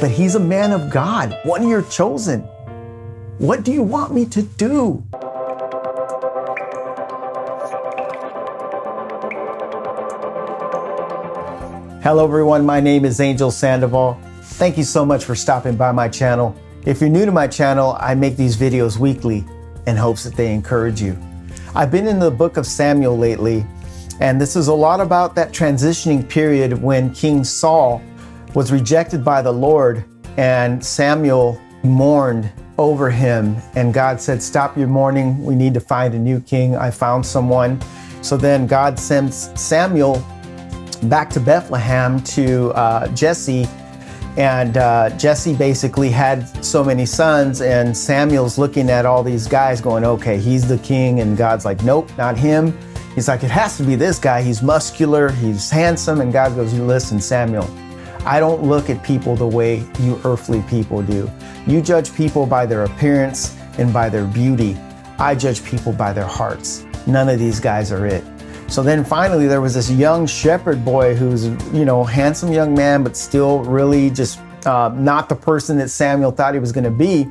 but he's a man of God, one of your chosen. What do you want me to do? Hello everyone, my name is Angel Sandoval. Thank you so much for stopping by my channel. If you're new to my channel, I make these videos weekly in hopes that they encourage you. I've been in the book of Samuel lately, and this is a lot about that transitioning period when King Saul was rejected by the Lord, and Samuel mourned over him, and God said, stop your mourning, we need to find a new king. I found someone. So then God sends Samuel back to Bethlehem to Jesse, and Jesse basically had so many sons, and Samuel's looking at all these guys going, okay, he's the king, and God's like, nope, not him. He's like, it has to be this guy. He's muscular, he's handsome, and God goes, listen, Samuel, I don't look at people the way you earthly people do. You judge people by their appearance and by their beauty. I judge people by their hearts. None of these guys are it. So then finally there was this young shepherd boy who's, handsome young man, but still really just not the person that Samuel thought he was gonna be.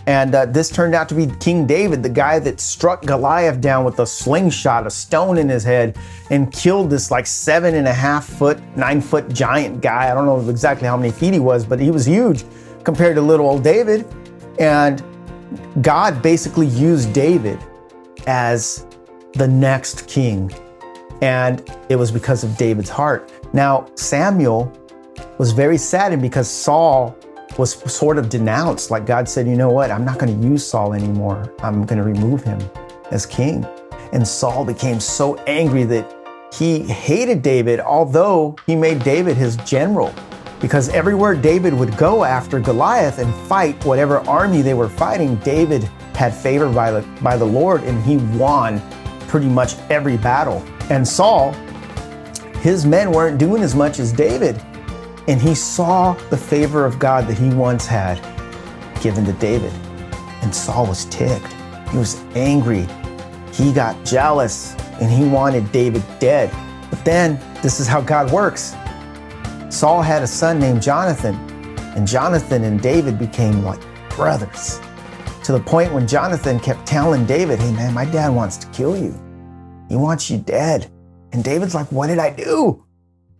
And this turned out to be King David, the guy that struck Goliath down with a slingshot, a stone in his head, and killed this like 7.5 foot, 9 foot giant guy. I don't know exactly how many feet he was, but he was huge compared to little old David. And God basically used David as the next king. And it was because of David's heart. Now, Samuel was very saddened because Saul was sort of denounced. Like God said, you know what? I'm not going to use Saul anymore. I'm going to remove him as king. And Saul became so angry that he hated David, although he made David his general. Because everywhere David would go after Goliath and fight whatever army they were fighting, David had favor by the Lord, and he won pretty much every battle. And Saul, his men weren't doing as much as David. And he saw the favor of God that he once had given to David. And Saul was ticked. He was angry. He got jealous and he wanted David dead. But then this is how God works. Saul had a son named Jonathan, and Jonathan and David became like brothers, to the point when Jonathan kept telling David, hey man, my dad wants to kill you. He wants you dead. And David's like, what did I do?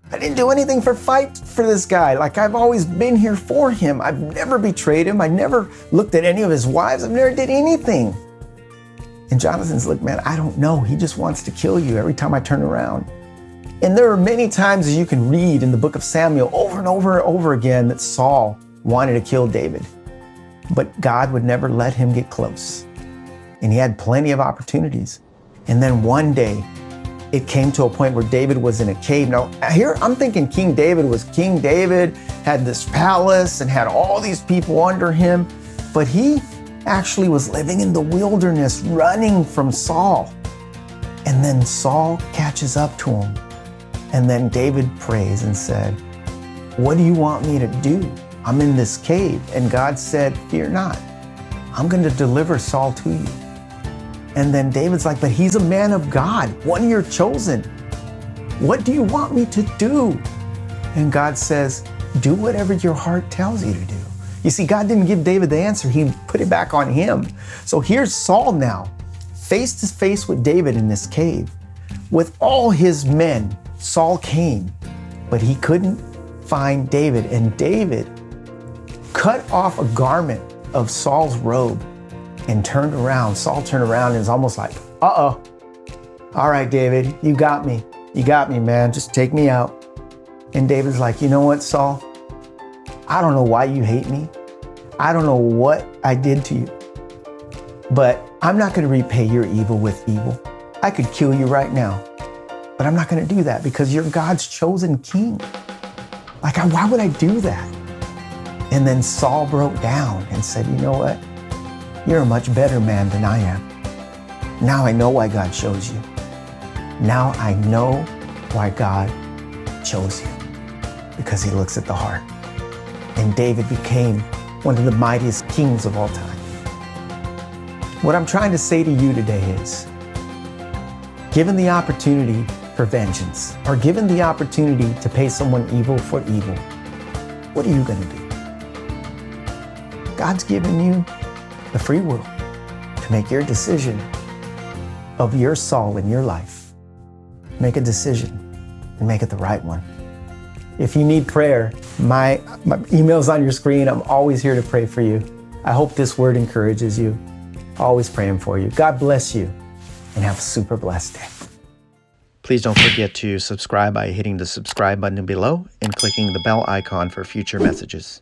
I didn't do anything for this guy. Like, I've always been here for him. I've never betrayed him. I never looked at any of his wives. I've never did anything. And Jonathan's like, man, I don't know. He just wants to kill you every time I turn around. And there are many times, as you can read in the book of Samuel, over and over and over again, that Saul wanted to kill David. But God would never let him get close. And he had plenty of opportunities. And then one day, it came to a point where David was in a cave. Now, here I'm thinking King David was King David, had this palace and had all these people under him, but he actually was living in the wilderness, running from Saul. And then Saul catches up to him. And then David prays and said, what do you want me to do? I'm in this cave. And God said, fear not. I'm going to deliver Saul to you. And then David's like, but he's a man of God, one of your chosen. What do you want me to do? And God says, do whatever your heart tells you to do. You see, God didn't give David the answer. He put it back on him. So here's Saul now, face to face with David in this cave. With all his men, Saul came, but he couldn't find David. And David cut off a garment of Saul's robe and turned around. Saul turned around and was almost like, uh-oh. All right, David, you got me. You got me, man. Just take me out. And David's like, you know what, Saul? I don't know why you hate me. I don't know what I did to you. But I'm not going to repay your evil with evil. I could kill you right now. But I'm not going to do that because you're God's chosen king. Like, why would I do that? And then Saul broke down and said, you know what? You're a much better man than I am. Now I know why God chose you. Now I know why God chose you. Because he looks at the heart. And David became one of the mightiest kings of all time. What I'm trying to say to you today is, given the opportunity for vengeance, or given the opportunity to pay someone evil for evil, what are you going to do? God's given you the free will to make your decision of your soul in your life. Make a decision and make it the right one. If you need prayer, my email's on your screen. I'm always here to pray for you. I hope this word encourages you. Always praying for you. God bless you and have a super blessed day. Please don't forget to subscribe by hitting the subscribe button below and clicking the bell icon for future messages.